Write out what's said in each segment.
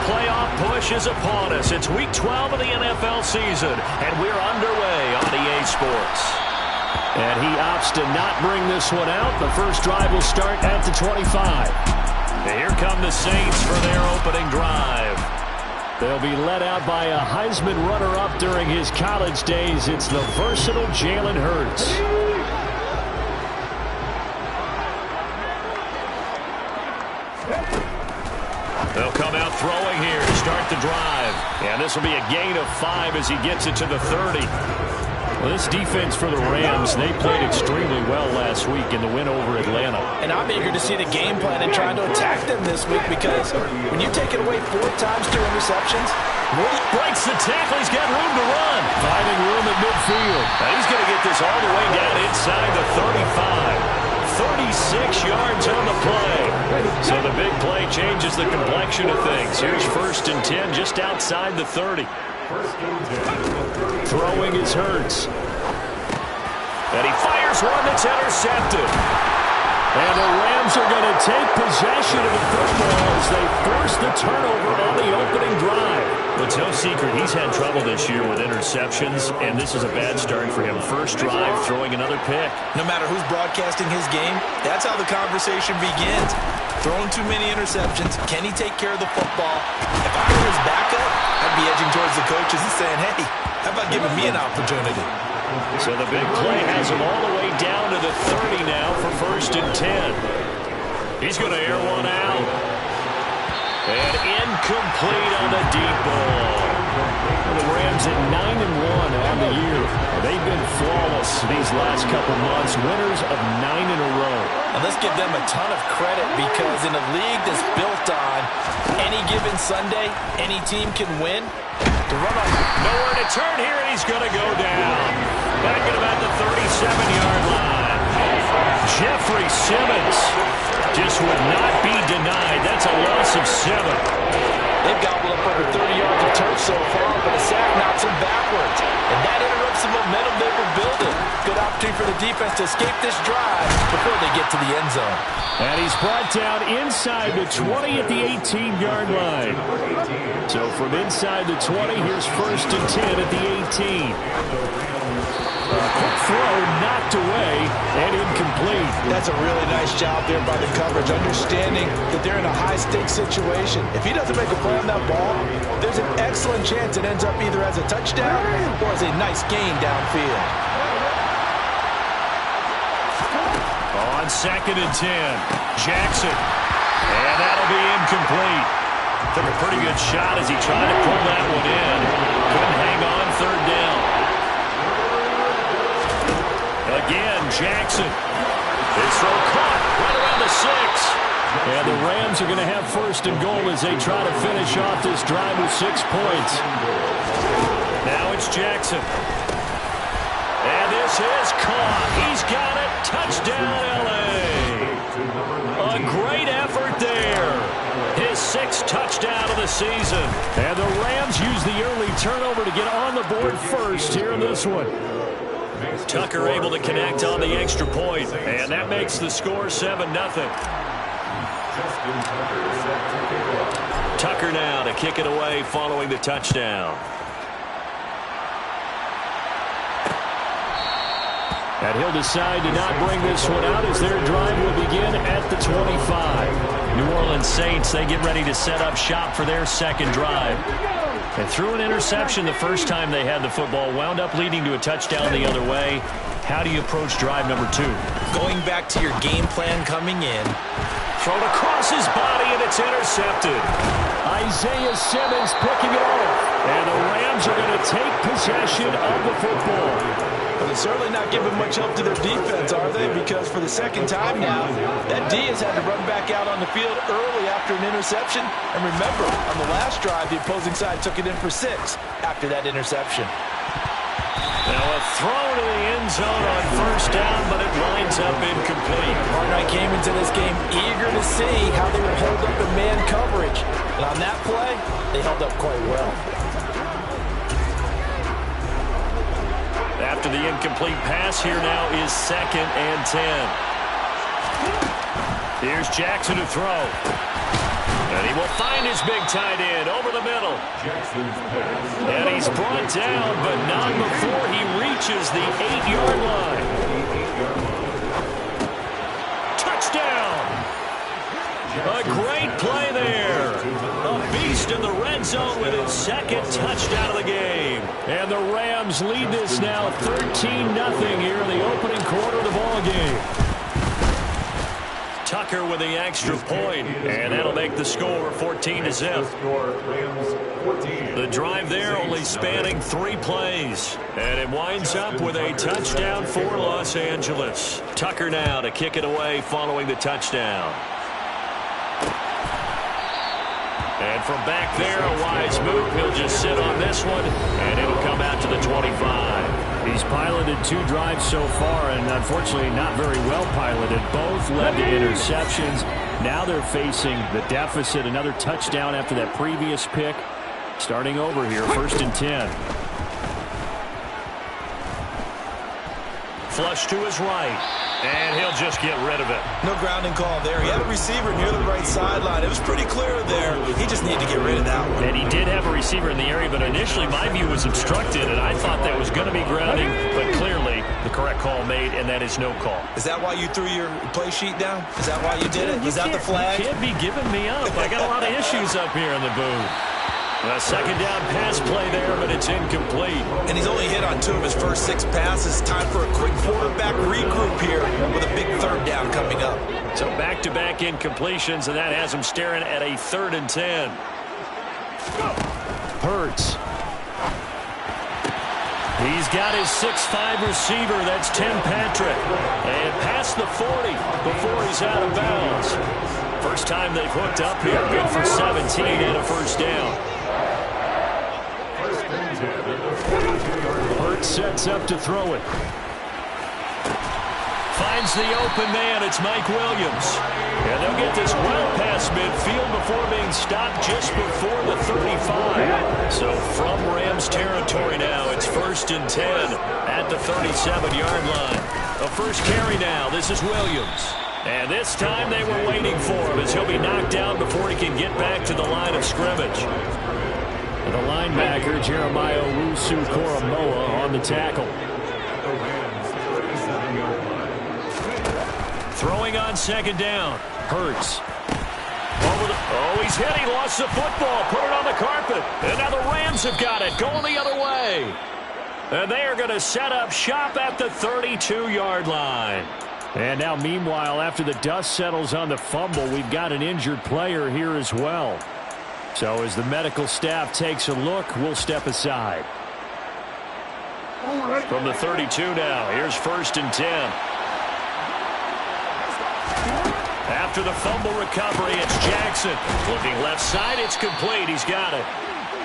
playoff push is upon us. It's Week 12 of the NFL season, and we're underway on EA Sports. And he opts to not bring this one out. The first drive will start at the 25. And here come the Saints for their opening drive. They'll be led out by a Heisman runner-up during his college days. It's the versatile Jalen Hurts. They'll come out throwing here to start the drive. And this will be a gain of 5 as he gets it to the 30. Well, this defense for the Rams, they played extremely well last week in the win over Atlanta. And I'm eager to see the game plan and trying to attack them this week, because when you take it away 4 times, 2 interceptions, breaks the tackle. He's got room to run. Finding room at midfield. Now he's going to get this all the way down inside the 35. 36 yards on the play. So the big play changes the complexion of things. Here's 1st and 10 just outside the 30. Throwing is Hurts. And he fires one that's intercepted. And the Rams are going to take possession of the football as they force the turnover on the opening drive. Well, it's no secret he's had trouble this year with interceptions, and this is a bad start for him. First drive, throwing another pick. No matter who's broadcasting his game, that's how the conversation begins. Throwing too many interceptions. Can he take care of the football? If I were his backup, I'd be edging towards the coaches and saying, hey, how about giving me an opportunity? So the big play has him all the way down to the 30 now for 1st and 10. He's going to air one out. And incomplete on the deep ball. The Rams at 9-1 on the year. They've been flawless these last couple months. Winners of 9 in a row. And let's give them a ton of credit, because in a league that's built on any given Sunday, any team can win. To run on nowhere to turn here, and he's going to go down. Back at about the 37-yard line. Jeffrey Simmons just would not be denied. That's a loss of 7. They've gobbled up over 30 yards of turf so far, but a sack knocks them backwards. And that interrupts the momentum they were building. Good opportunity for the defense to escape this drive before they get to the end zone. And he's brought down inside the 20 at the 18-yard line. So from inside the 20, here's 1st and 10 at the 18. Quick throw knocked away and incomplete. That's a really nice job there by the coverage, understanding that they're in a high-stakes situation. If he doesn't make a play on that ball, there's an excellent chance it ends up either as a touchdown or as a nice gain downfield. On 2nd and 10, Jackson. And that'll be incomplete. Took a pretty good shot as he tried to pull that one in. Couldn't hang on 3rd down. Again, Jackson. His throw caught right around the 6. And the Rams are going to have 1st and goal as they try to finish off this drive with 6 points. Now it's Jackson. And this is caught. He's got it. Touchdown, L.A. A great effort there. His 6th touchdown of the season. And the Rams use the early turnover to get on the board first here in this one. Tucker able to connect on the extra point, and that makes the score 7-0. Tucker now to kick it away following the touchdown. And he'll decide to not bring this one out as their drive will begin at the 25. New Orleans Saints, they get ready to set up shop for their 2nd drive. And threw an interception the first time they had the football, wound up leading to a touchdown the other way. How do you approach drive number 2? Going back to your game plan coming in. Thrown across his body, and it's intercepted. Isaiah Simmons picking it off. And the Rams are going to take possession of the football. But they're certainly not giving much help to their defense, are they? Because for the 2nd time now, that D has had to run back out on the field early after an interception. And remember, on the last drive, the opposing side took it in for 6 after that interception. Now a throw to the end zone on 1st down, but it winds up incomplete. Hartnett came into this game eager to see how they would hold up in man coverage. And on that play, they held up quite well. After the incomplete pass, here now is 2nd and 10. Here's Jackson to throw. And he will find his big tight end over the middle. And he's brought down, but not before he reaches the 8-yard line. Touchdown! A great play there. A beast in the red zone with his second touchdown of the game. And the Rams lead this now 13-0 here in the opening quarter of the ball game. Tucker with the extra point, and that'll make the score 14-0. The drive there only spanning 3 plays, and it winds up with a touchdown for Los Angeles. Tucker now to kick it away following the touchdown. And from back there, a wise move. He'll just sit on this one, and it'll come out to the 25. He's piloted 2 drives so far, and unfortunately not very well piloted. Both led to interceptions. Now they're facing the deficit. Another touchdown after that previous pick. Starting over here, 1st and 10. Flush to his right. And he'll just get rid of it. No grounding call there. He had a receiver near the right sideline. It was pretty clear there. He just needed to get rid of that one. And he did have a receiver in the area, but initially my view was obstructed, and I thought that was going to be grounding, but clearly the correct call made, and that is no call. Is that why you threw your play sheet down? Is that why you did it? Is that the flag? You can't be giving me up. I got a lot of issues up here in the booth. A second down pass play there, but it's incomplete. And he's only hit on 2 of his first 6 passes. Time for a quick quarterback regroup here with a big 3rd down coming up. So back-to-back incompletions, and that has him staring at a 3rd and 10. Hurts. He's got his 6'5 receiver. That's Tim Patrick. And past the 40 before he's out of bounds. First time they've hooked up here. Good for 17 and a 1st down. Hurts sets up to throw it. Finds the open man. It's Mike Williams. And they'll get this well past midfield before being stopped just before the 35. So from Rams territory now, it's 1st and 10 at the 37-yard line. A first carry now. This is Williams. And this time they were waiting for him as he'll be knocked down before he can get back to the line of scrimmage. And the linebacker, Jeremiah Owusu-Koramoah, on the tackle. Throwing on 2nd down. Hurts. Oh, he's hit. He lost the football. Put it on the carpet. And now the Rams have got it. Going the other way. And they are going to set up shop at the 32-yard line. And now, meanwhile, after the dust settles on the fumble, we've got an injured player here as well. So as the medical staff takes a look, we'll step aside. From the 32 now, here's 1st and 10. After the fumble recovery, it's Jackson. Looking left side, it's complete. He's got it.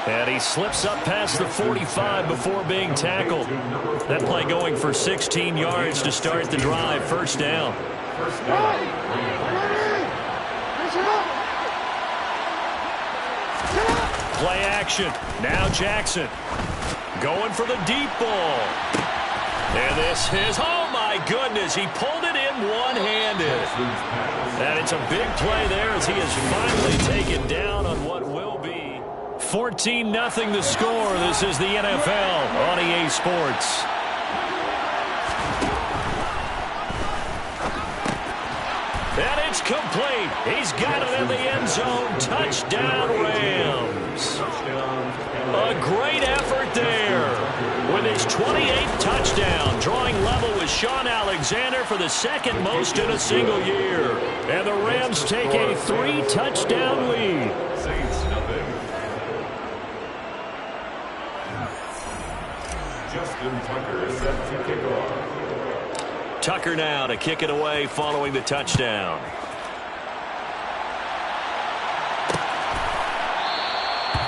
And he slips up past the 45 before being tackled. That play going for 16 yards to start the drive. 1st down. Play action. Now Jackson. Going for the deep ball. And this is, oh my goodness, he pulled it in one-handed. And it's a big play there as he is finally taken down on what will be 14-0 the score. This is the NFL on EA Sports. And it's complete. He's got it in the end zone. Touchdown, Rams. A great effort there with his 28th touchdown, drawing level with Shaun Alexander for the 2nd most in a single year. And the Rams take a 3-touchdown lead. Justin Tucker is set to kick off. Tucker now to kick it away following the touchdown.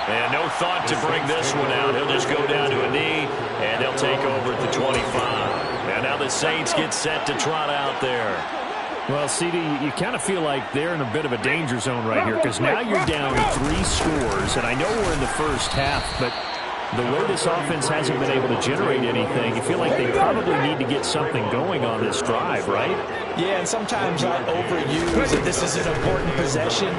And no thought to bring this one out. He'll just go down to a knee, and they'll take over at the 25. And now the Saints get set to trot out there. Well, CD, you kind of feel like they're in a bit of a danger zone right here because now you're down 3 scores, and I know we're in the first half, but the way this offense hasn't been able to generate anything, you feel like they probably need to get something going on this drive, right? Yeah, and sometimes I overuse that this is an important possession.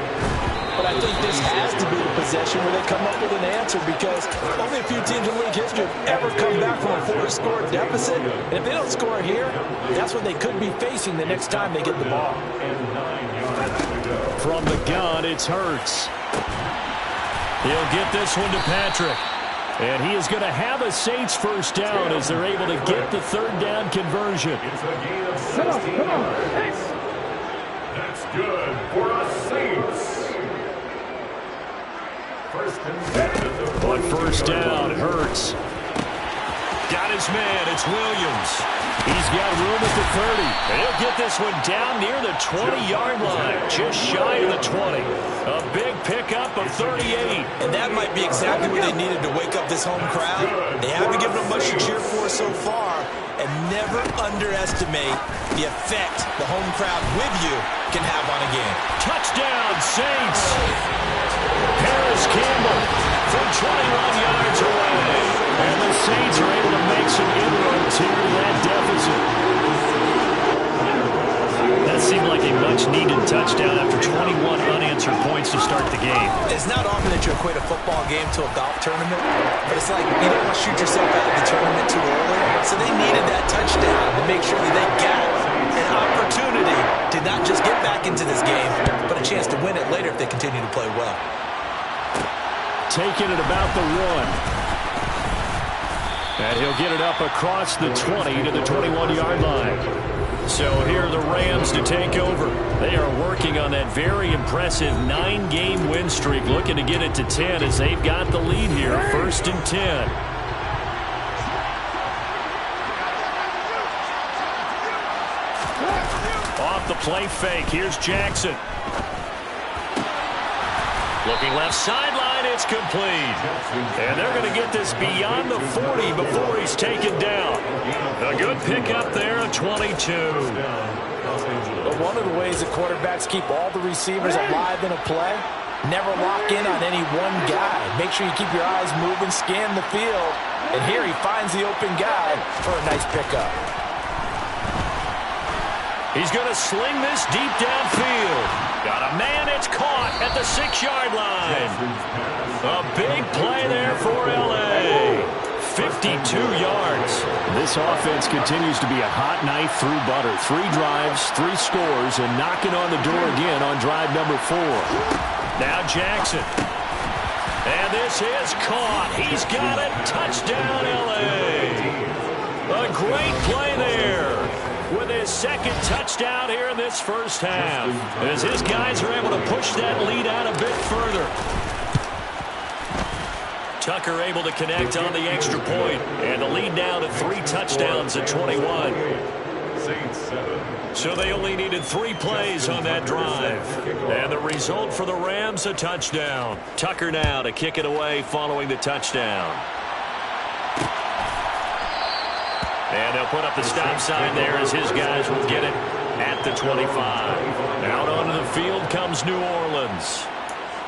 but I think this has to be the possession where they come up with an answer, because only a few teams in league history have ever come back from a 4-score deficit. And if they don't score here, that's what they could be facing the next time they get the ball. From the gun, it's Hurts. He'll get this one to Patrick. And he is going to have a Saints first down as they're able to get the third down conversion. It's a gain of 16 yards. That's good for a Saints. First and 10. On first down, Hurts. Got his man. It's Williams. He's got room at the 30. And he'll get this one down near the 20-yard line, just shy of the 20. A big pickup of 38. And that might be exactly what they needed to wake up this home crowd. They haven't given them much to cheer for so far. And never underestimate the effect the home crowd with you can have on a game. Touchdown, Saints. Paris Campbell from 21 yards away. And the Saints are able to make some inroads here to that deficit. That seemed like a much-needed touchdown after 21 unanswered points to start the game. It's not often that you equate a football game to a golf tournament, but it's like you don't want to shoot yourself out of the tournament too early. So they needed that touchdown to make sure that they got an opportunity to not just get back into this game, but a chance to win it later if they continue to play well. Taking it about the 1. And he'll get it up across the 20 to the 21-yard line. So here are the Rams to take over. They are working on that very impressive 9-game win streak, looking to get it to 10 as they've got the lead here, first and 10. Off the play fake, here's Jackson. Looking left sideline, it's complete. And they're going to get this beyond the 40 before he's taken down. A good pickup there, a 22. But one of the ways that quarterbacks keep all the receivers alive in a play, never lock in on any one guy. Make sure you keep your eyes moving, scan the field. And here he finds the open guy for a nice pickup. He's going to sling this deep downfield. Got a man, it's caught at the 6-yard line. A big play there for L.A. 52 yards. This offense continues to be a hot knife through butter. 3 drives, 3 scores, and knocking on the door again on drive number 4. Now Jackson. And this is caught. He's got it. Touchdown, L.A. A great play there with his second touchdown here in this first half, as his guys are able to push that lead out a bit further. Tucker able to connect on the extra point, and the lead now to 3 touchdowns at 21. So they only needed 3 plays on that drive, and the result for the Rams, a touchdown. Tucker now to kick it away following the touchdown. And they'll put up the stop sign there as his guys will get it at the 25. Out onto the field comes New Orleans.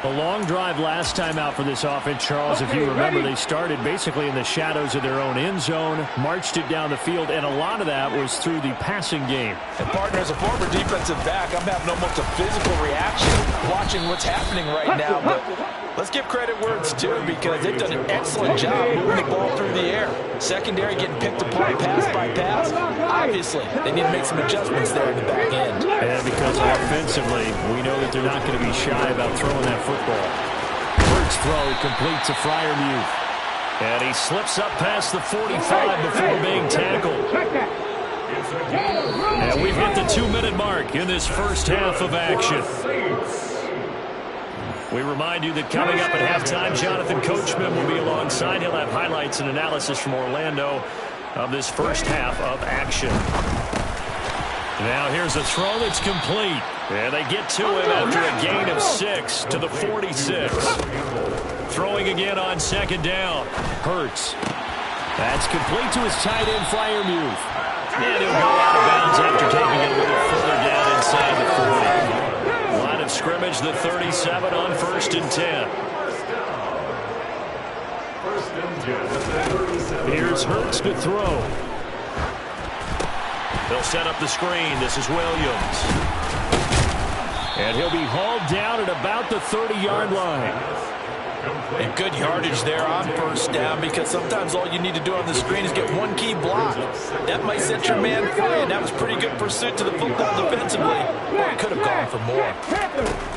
A long drive last time out for this offense, Charles. If you remember, they started basically in the shadows of their own end zone, marched it down the field, and a lot of that was through the passing game. And partner, as a former defensive back, I'm having almost a physical reaction watching what's happening right now. But let's give credit where it's due, because they've done an excellent job moving the ball through the air. Secondary getting picked apart pass by pass. Obviously, they need to make some adjustments there in the back end. And because offensively, we know that they're not going to be shy about throwing that football. First throw complete to Freiermuth. And he slips up past the 45 before being tackled. And we've hit the 2-minute mark in this first half of action. We remind you that coming up at halftime, Jonathan Coachman will be alongside. He'll have highlights and analysis from Orlando of this first half of action. Now here's a throw that's complete. And they get to him after a gain of 6 to the 46. Throwing again on second down. Hurts. That's complete to his tight end, Freiermuth. And he'll go out of bounds after taking it a little further down inside the 40. Line of scrimmage, the 37 on first and 10. Here's Hurts to throw. They'll set up the screen. This is Williams. And he'll be hauled down at about at the 30-yard line. And good yardage there on first down, because sometimes all you need to do on the screen is get one key block. That might set your man free, and that was pretty good pursuit to the football defensively. But it could have gone for more.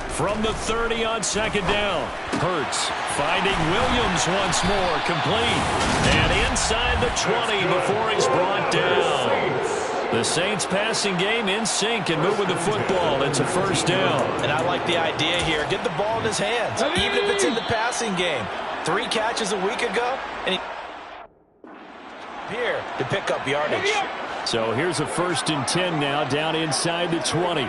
From the 30 on second down, Hurts finding Williams once more, complete. And inside the 20 before he's brought down. The Saints passing game in sync and moving the football. It's a first down. And I like the idea here. Get the ball in his hands, even if it's in the passing game. 3 catches a week ago, and here to pick up yardage. So here's a 1st and 10 now, down inside the 20.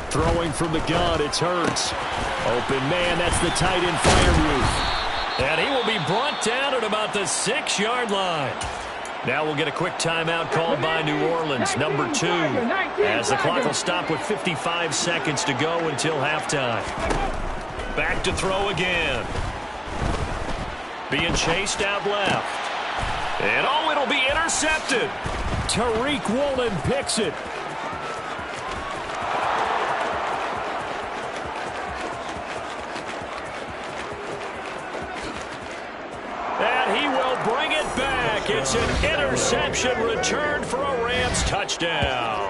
Throwing from the gun, it's Hurts. Open man, that's the tight end Freiermuth. And he will be brought down at about the 6-yard line. Now we'll get a quick timeout called by New Orleans, number 2, as the clock will stop with 55 seconds to go until halftime. Back to throw again. Being chased out left. And oh, it'll be intercepted. Tariq Woolen picks it. And he will bring it back. It's an interception returned for a Rams touchdown.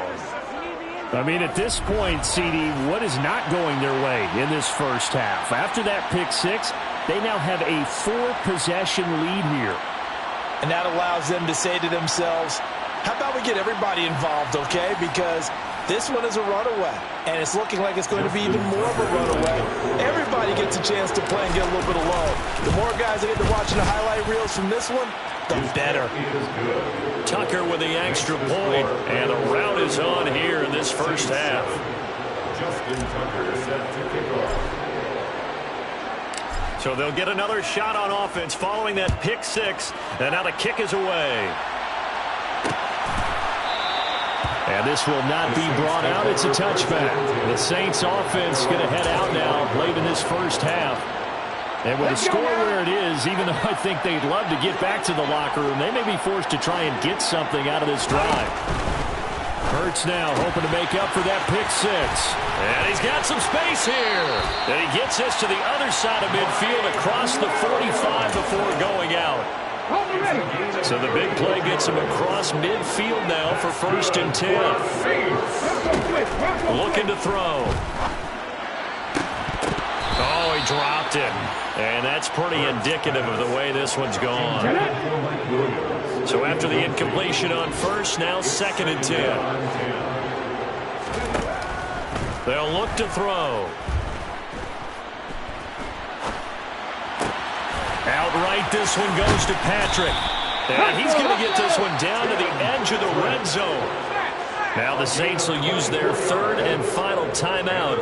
I mean, at this point, CD, what is not going their way in this first half? After that pick 6, they now have a 4-possession lead here. And that allows them to say to themselves, how about we get everybody involved, okay? Because this one is a runaway, and it's looking like it's going to be even more of a runaway. Everybody gets a chance to play and get a little bit of love. The more guys that get to watching the highlight reels from this one, the better. Tucker with the extra point, and a route is on here in this first half. Justin Tucker set to kick off. So they'll get another shot on offense following that pick 6, and now the kick is away. And this will not be brought out. It's a touchback. The Saints offense going to head out now late in this first half. And with the score where it is, even though I think they'd love to get back to the locker room, they may be forced to try and get something out of this drive. Hurts now hoping to make up for that pick 6. And he's got some space here. And he gets this to the other side of midfield across the 45 before going out. So the big play gets him across midfield now for 1st and 10. Looking to throw. Oh, he dropped it. And that's pretty indicative of the way this one's gone. So after the incompletion on first, now 2nd and 10. They'll look to throw. Outright, this one goes to Patrick. And he's going to get this one down to the edge of the red zone. Now the Saints will use their 3rd and final timeout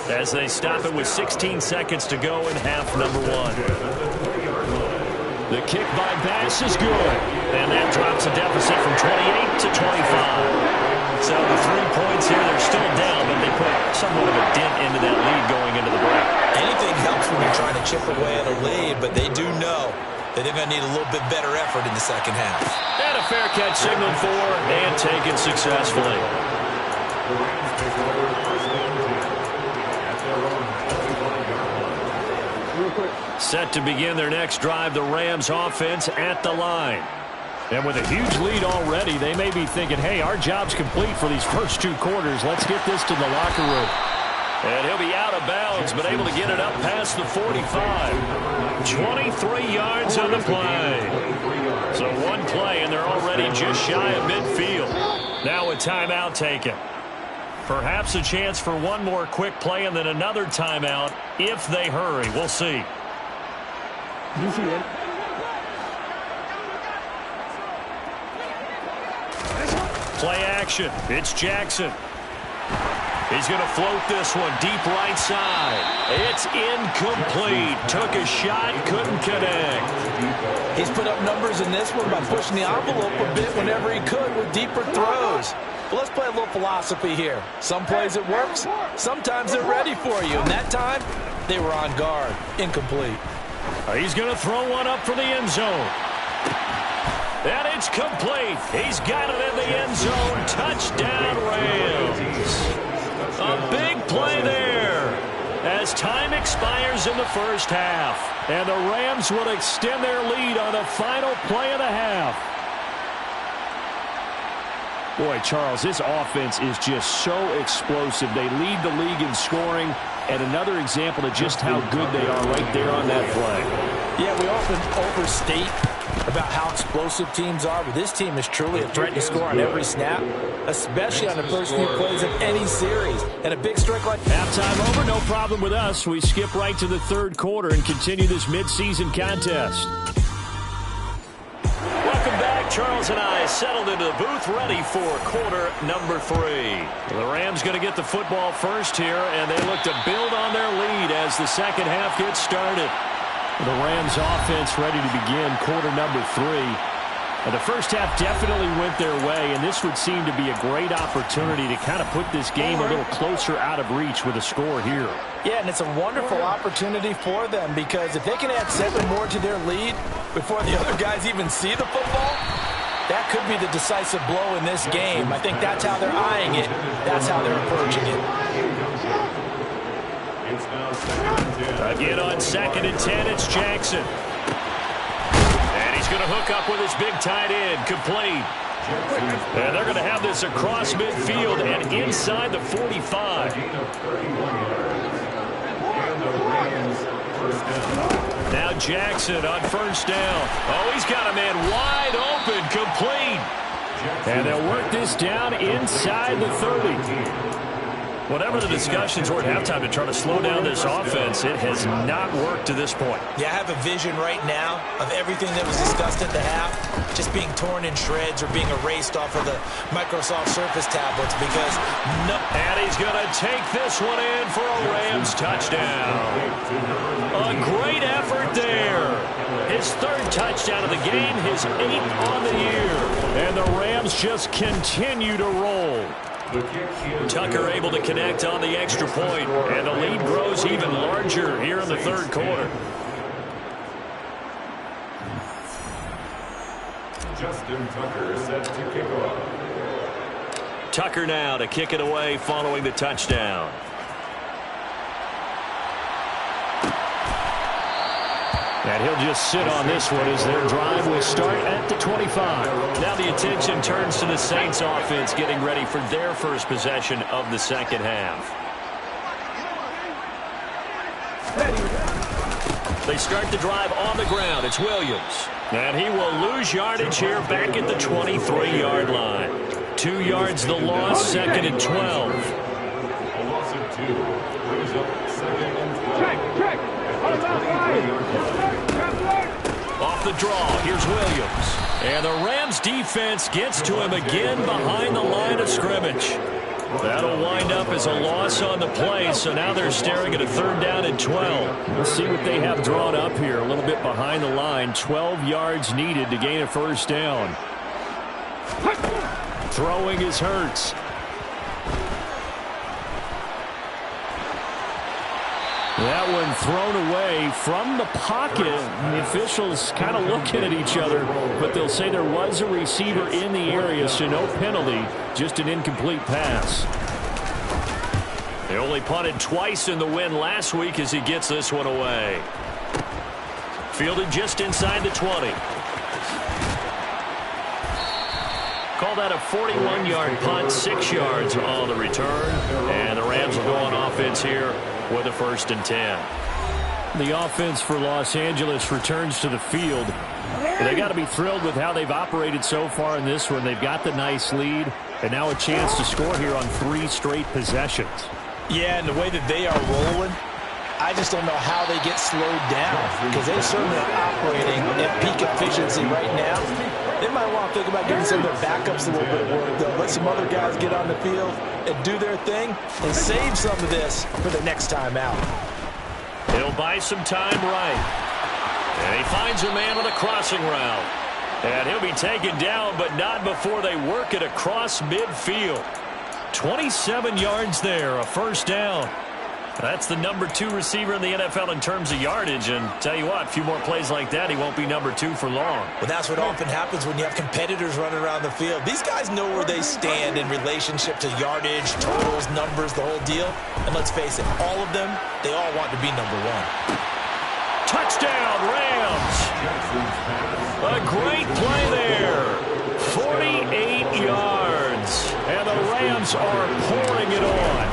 as they stop it with 16 seconds to go in half number 1. The kick by Bass is good. And that drops a deficit from 28 to 25. So the 3 points here, they're still down, but they put somewhat of a dent into that lead going into the break. Anything helps when you're trying to chip away at a lead, but they do know that they're going to need a little bit better effort in the second half. And a fair catch signaled for and taken successfully. Set to begin their next drive, the Rams offense at the line. And with a huge lead already, they may be thinking, hey, our job's complete for these first 2 quarters. Let's get this to the locker room. And he'll be out of bounds, but able to get it up past the 45. 23 yards on the play. So 1 play, and they're already just shy of midfield. Now a timeout taken. Perhaps a chance for 1 more quick play and then another timeout if they hurry. We'll see. Play action. It's Jackson. He's going to float this one deep right side. It's incomplete. Took a shot, couldn't connect. He's put up numbers in this one by pushing the envelope a bit whenever he could with deeper throws. But let's play a little philosophy here. Some plays it works. Sometimes they're ready for you. And that time, they were on guard. Incomplete. He's going to throw one up for the end zone. And it's complete. He's got it in the end zone. Touchdown, Rams. expires in the first half. And the Rams will extend their lead on the final play of the half. Boy, Charles, this offense is just so explosive. They lead the league in scoring, and another example of just how good they are right there on that play. Yeah, we often overstate about how explosive teams are, but this team is truly a threat to score on every snap, especially on the first few plays of any series. And a big strike like halftime over, no problem with us. We skip right to the third quarter and continue this midseason contest. Welcome back. Charles and I settled into the booth, ready for quarter number 3. The Rams going to get the football first here, and they look to build on their lead as the second half gets started. The Rams offense ready to begin quarter number 3. And the first half definitely went their way, and this would seem to be a great opportunity to kind of put this game a little closer out of reach with a score here. Yeah, and it's a wonderful opportunity for them, because if they can add 7 more to their lead before the other guys even see the football, that could be the decisive blow in this game. I think that's how they're eyeing it. That's how they're approaching it. Again on 2nd and 10, it's Jackson. And he's going to hook up with his big tight end, complete. And they're going to have this across midfield and inside the 45. Now Jackson on first down. Oh, he's got a man wide open, complete. And they'll work this down inside the 30. Whatever the discussions were at halftime to try to slow down this offense, it has not worked to this point. Yeah, I have a vision right now of everything that was discussed at the half just being torn in shreds or being erased off of the Microsoft Surface tablets, because no. And he's going to take this one in for a Rams touchdown. A great effort there. His 3rd touchdown of the game, his 8th on the year. And the Rams just continue to roll. Tucker able to connect on the extra point, and the lead grows even larger here in the third quarter. Justin Tucker set to kick off. Tucker now to kick it away following the touchdown. And he'll just sit on this one as their drive will start at the 25. Now the attention turns to the Saints offense getting ready for their first possession of the second half. They start the drive on the ground. It's Williams. And he will lose yardage here back at the 23-yard line. 2 yards the loss, 2nd and 12. A loss of 2. Brings up 2nd and 12. Check. Off the draw, here's Williams. And the Rams defense gets to him again behind the line of scrimmage. That'll wind up as a loss on the play, so now they're staring at a 3rd down and 12. We'll see what they have drawn up here. A little bit behind the line. 12 yards needed to gain a 1st down. Throwing is Hurts. That one thrown away from the pocket. The officials kind of looking at each other, but they'll say there was a receiver in the area, so no penalty, just an incomplete pass. They only punted twice in the win last week as he gets this one away. Fielded just inside the 20. Call that a 41-yard punt, 6 yards on the return. And the Rams will go on offense here with a 1st and 10. The offense for Los Angeles returns to the field. They got to be thrilled with how they've operated so far in this one. They've got the nice lead, and now a chance to score here on 3 straight possessions. Yeah, and the way that they are rolling, I just don't know how they get slowed down, because they certainly are operating at peak efficiency right now. They might want to think about giving some of their backups a little bit of work, though. Let some other guys get on the field and do their thing and save some of this for the next time out. He'll buy some time right. And he finds a man on a crossing route. And he'll be taken down, but not before they work it across midfield. 27 yards there, a 1st down. That's the number 2 receiver in the NFL in terms of yardage. And tell you what, a few more plays like that, he won't be number 2 for long. Well, that's what often happens when you have competitors running around the field. These guys know where they stand in relationship to yardage, totals, numbers, the whole deal. And let's face it, all of them, they all want to be number 1. Touchdown, Rams. A great play there. 48 yards. And the Rams are pouring it on.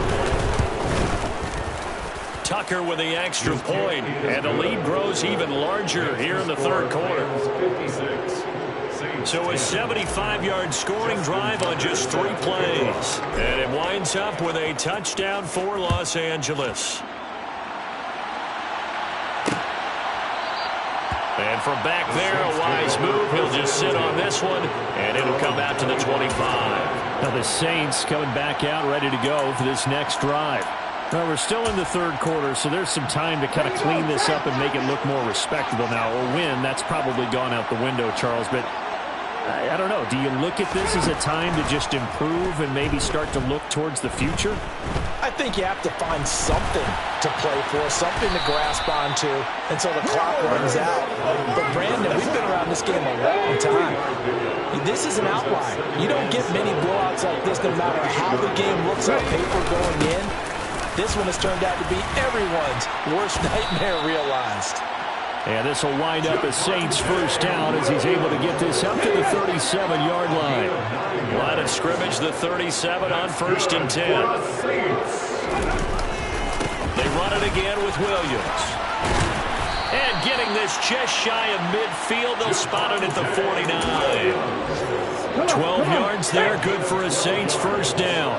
Tucker with the extra point, and the lead grows even larger here in the third quarter. So a 75-yard scoring drive on just 3 plays. And it winds up with a touchdown for Los Angeles. And from back there, a wise move. He'll just sit on this one, and it'll come out to the 25. Now the Saints coming back out ready to go for this next drive. Well, we're still in the third quarter, so there's some time to kind of clean this up and make it look more respectable now. Or win, that's probably gone out the window, Charles. But I don't know. Do you look at this as a time to just improve and maybe start to look towards the future? I think you have to find something to play for, something to grasp onto until the clock runs out. But, Brandon, we've been around this game a long time. This is an outlier. You don't get many blowouts like this no matter how the game looks on paper going in. This one has turned out to be everyone's worst nightmare realized. And this will wind up as Saints first down as he's able to get this up to the 37-yard line. Line of scrimmage, the 37 on 1st and 10. They run it again with Williams. And getting this just shy of midfield, they'll spot it at the 49. 12 yards there, good for a Saints first down.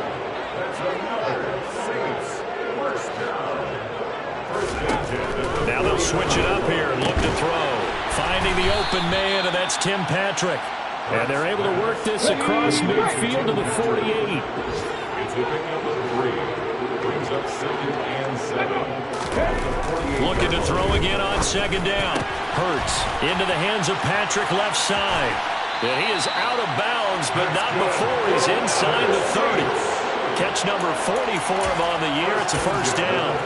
Now they'll switch it up here and look to throw. Finding the open man, and that's Tim Patrick. And they're able to work this across midfield to the 48. Looking to throw again on 2nd down. Hurts into the hands of Patrick left side. And he is out of bounds, but not before he's inside the 30. Catch number 40 for him on the year. It's a first down.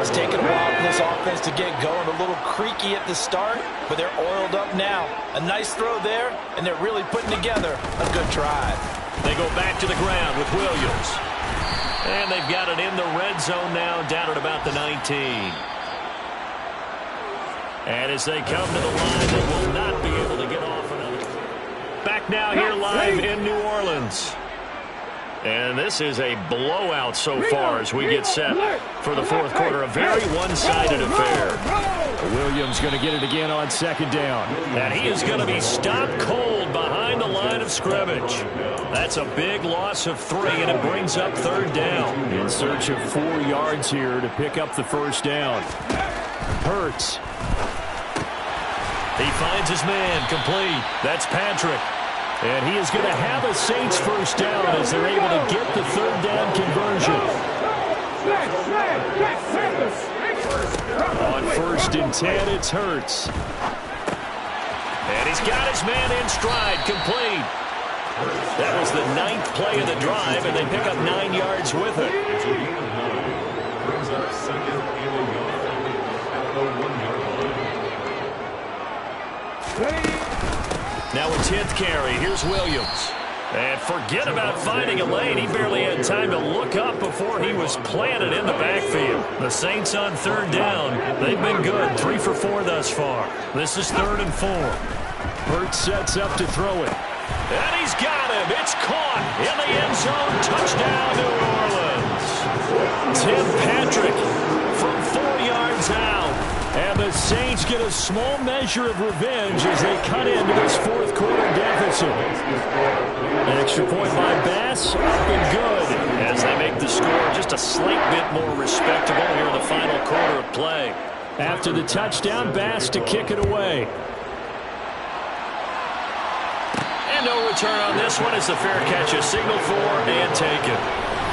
It's taken a while for this offense to get going. A little creaky at the start, but they're oiled up now. A nice throw there, and they're really putting together a good drive. They go back to the ground with Williams. And they've got it in the red zone now, down at about the 19. And as they come to the line, they will not be able to get off another. Back now here live in New Orleans. And this is a blowout so far as we get set for the fourth quarter. A very one-sided affair. Williams going to get it again on 2nd down. And he is going to be stopped cold behind the line of scrimmage. That's a big loss of 3, and it brings up 3rd down. In search of 4 yards here to pick up the first down. Hurts. He finds his man, complete. That's Patrick. And he is going to have a Saints first down as they're able to get the 3rd down conversion. On 1st and 10, it's Hurts. And he's got his man in stride, complete. That was the 9th play of the drive, and they pick up 9 yards with it. Brings up 2nd and 11 at the 1-yard line. Now a 10th carry. Here's Williams. And forget about finding a lane. He barely had time to look up before he was planted in the backfield. The Saints on 3rd down. They've been good. 3 for 4 thus far. This is 3rd and 4. Hurts sets up to throw it. And he's got him. It's caught in the end zone. Touchdown, New Orleans. Tim Patrick from 4 yards out. And the Saints get a small measure of revenge as they cut into this fourth quarter deficit. An extra point by Bass, up and good. As they make the score just a slight bit more respectable here in the final quarter of play. After the touchdown, Bass to kick it away. And no return on this one as the fair catch is signaled for and taken.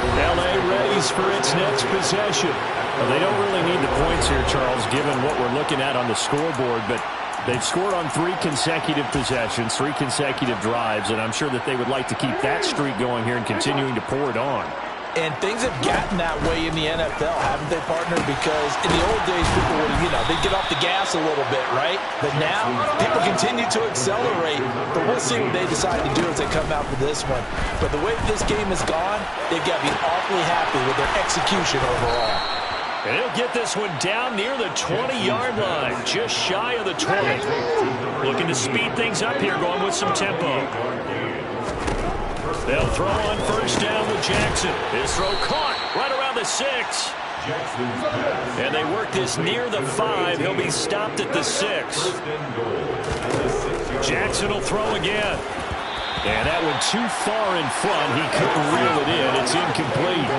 L.A. readies for its next possession. Well, they don't really need the points here, Charles, given what we're looking at on the scoreboard, but they've scored on 3 consecutive possessions, 3 consecutive drives, and I'm sure that they would like to keep that streak going here and continuing to pour it on. And things have gotten that way in the NFL, haven't they, partner? Because in the old days, people would, they'd get off the gas a little bit, right? But now, people continue to accelerate. But we'll see what they decide to do as they come out for this one. But the way this game has gone, they've got to be awfully happy with their execution overall. And he'll get this one down near the 20-yard line, just shy of the 20. Looking to speed things up here, going with some tempo. They'll throw on first down with Jackson. His throw caught right around the 6. And they work this near the 5. He'll be stopped at the 6. Jackson will throw again. And that one too far in front. He couldn't reel it in. It's incomplete.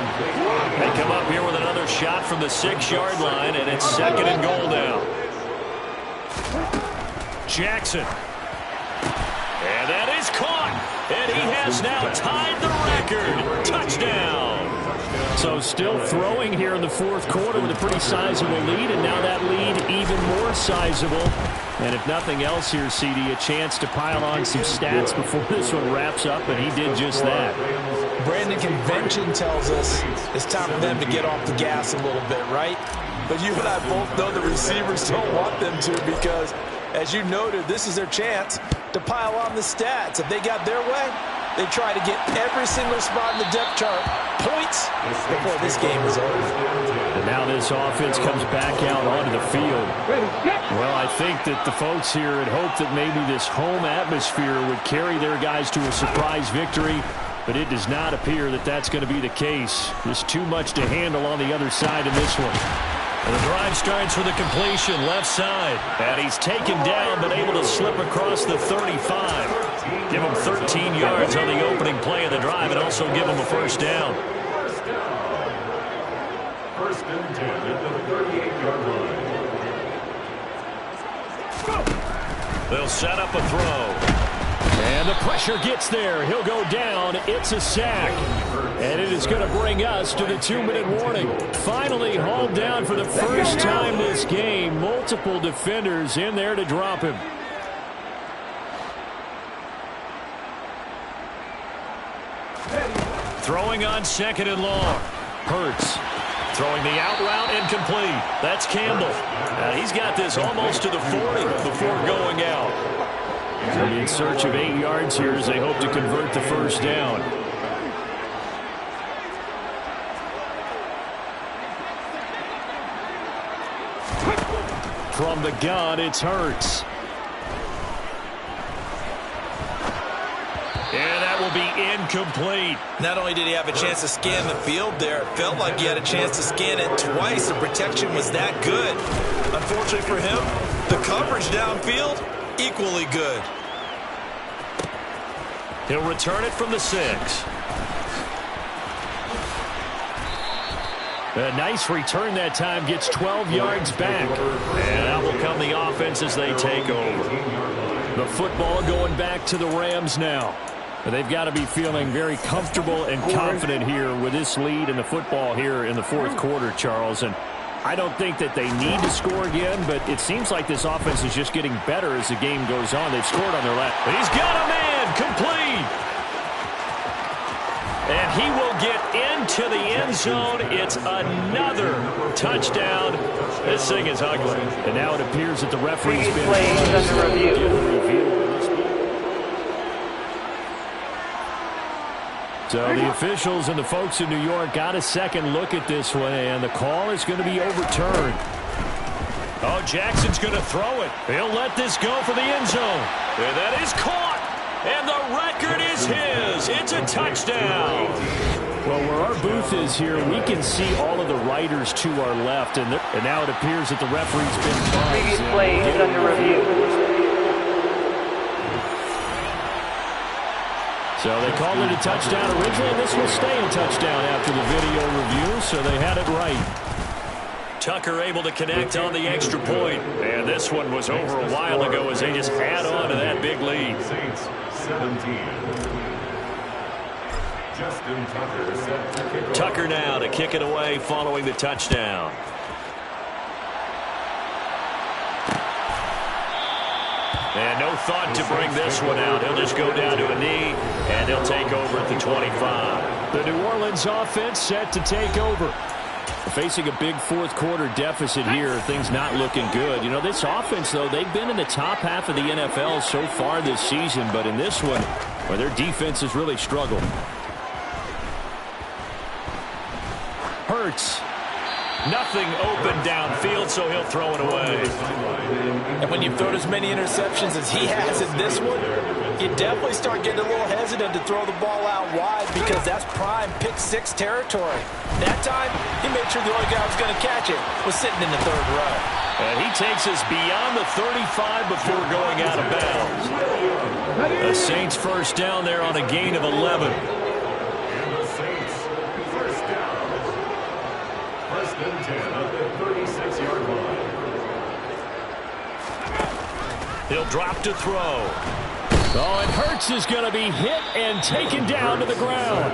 They come up here with another shot from the 6-yard line, and it's 2nd and goal now. Jackson. And that is caught. And he has now tied the record. Touchdown. So still throwing here in the 4th quarter with a pretty sizable lead, and now that lead even more sizable. And if nothing else here, CD, a chance to pile on some stats before this one wraps up, and he did just that. Brandon, convention tells us it's time for them to get off the gas a little bit, right? But you and I both know the receivers don't want them to because, as you noted, this is their chance to pile on the stats. If they got their way, they try to get every single spot in the depth chart points before this game is over. And now this offense comes back out onto the field. Well, I think that the folks here had hoped that maybe this home atmosphere would carry their guys to a surprise victory, but it does not appear that that's going to be the case. There's too much to handle on the other side in this one. And the drive starts with a completion left side. And he's taken down but able to slip across the 35. Give him 13 yards on the opening play of the drive and also give him a first down. First and 10 at the 38-yard line. They'll set up a throw. And the pressure gets there. He'll go down. It's a sack. And it is going to bring us to the 2-minute warning. Finally hauled down for the first time this game. Multiple defenders in there to drop him. Throwing on 2nd and long. Hurts. Throwing the out route incomplete. That's Campbell. He's got this almost to the 40 before going out. They'll be in search of 8 yards here as they hope to convert the first down. From the gun, it's Hurts. And that will be incomplete. Not only did he have a chance to scan the field there, it felt like he had a chance to scan it twice. The protection was that good. Unfortunately for him, the coverage downfield, equally good. He'll return it from the 6. A nice return that time, gets 12 yards back. And out will come the offense as they take over. The football going back to the Rams now. They've got to be feeling very comfortable and confident here with this lead in the football here in the 4th quarter, Charles. And I don't think that they need to score again, but it seems like this offense is just getting better as the game goes on. They've scored on their last. And he's got a man complete. And he will get into the end zone. It's another touchdown. This thing is ugly. And now it appears that the referee's been under review. So the officials and the folks in New York got a second look at this one, and the call is going to be overturned. Oh, Jackson's going to throw it. He'll let this go for the end zone. And that is caught. And the record is his. It's a touchdown. Well, where our booth is here, we can see all of the riders to our left, and now it appears that the referee's been buzzed. Previous play is under review. So they called it a touchdown originally, and this will stay a touchdown after the video review, so they had it right. Tucker able to connect on the extra point. And this one was over a while ago as they just add on to that big lead. Saints 17. Justin Tucker set to kick off. Tucker now to kick it away following the touchdown. And no thought to bring this one out. He'll just go down to a knee, and they'll take over at the 25. The New Orleans offense set to take over. Facing a big fourth-quarter deficit here, things not looking good. You know, this offense, though, they've been in the top half of the NFL so far this season, but in this one, well, their defense has really struggled. Hurts. Nothing open downfield, so he'll throw it away. And when you've thrown as many interceptions as he has in this one, you definitely start getting a little hesitant to throw the ball out wide because that's prime pick-six territory. That time, he made sure the only guy who was going to catch it was sitting in the third row. And he takes us beyond the 35 before going out of bounds. The Saints first down there on a gain of 11. And the Saints first down. First and 10 at the 36-yard line. He'll drop to throw. Oh, and Hurts is going to be hit and taken down to the ground.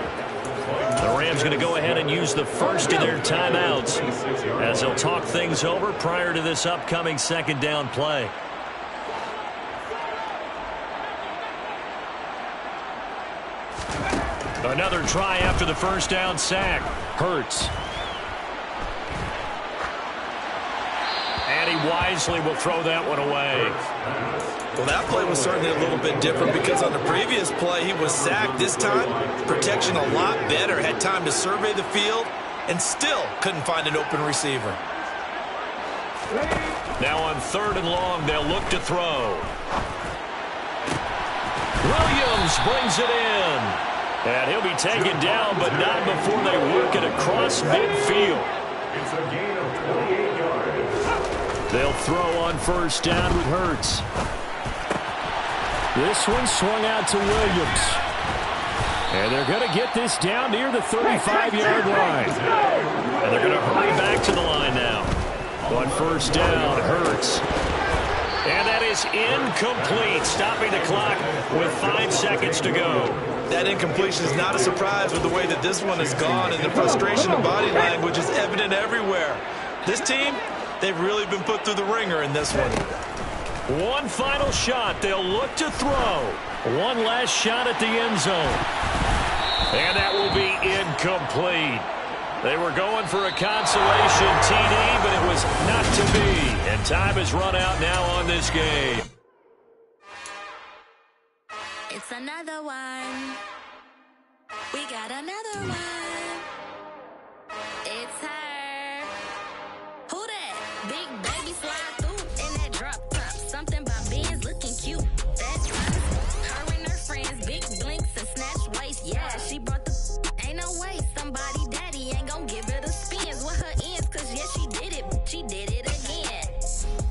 The Rams going to go ahead and use the first of their timeouts as they'll talk things over prior to this upcoming second down play. Another try after the first down sack. Hurts. And he wisely will throw that one away. Well, that play was certainly a little bit different because on the previous play, he was sacked. This time, protection a lot better. Had time to survey the field and still couldn't find an open receiver. Now on 3rd and long, they'll look to throw. Williams brings it in. And he'll be taken down, but not before they work it across midfield. It's a gain of 28 yards. They'll throw on first down with Hurts. This one swung out to Williams. And they're going to get this down near the 35-yard line. And they're going to hurry back to the line now. On first down, Hurts. And that is incomplete, stopping the clock with 5 seconds to go. That incompletion is not a surprise with the way that this one has gone, and the frustration of body language is evident everywhere. This team, they've really been put through the ringer in this one. One final shot. They'll look to throw. One last shot at the end zone. And that will be incomplete. They were going for a consolation TD, but it was not to be. And time has run out now on this game. It's another one. We got another one. It's her. Who that? Big baby slide through in that drop top. Something by Benz looking cute. That's honest. Her and her friends, big blinks and snatch waist. Yeah, she brought the ain't no way. Somebody daddy ain't gon' give her the spins with her ends. Cause yeah, she did it. She did it again.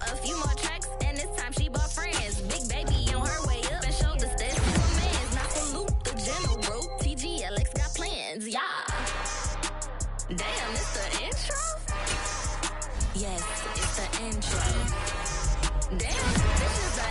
A few more tracks and this time she bought friends. Big baby on her way up and showed the steps to a man's. Now salute the general. TGLX got plans. Yeah. Damn, it's the intro? Yes, it's the intro. Damn, this is the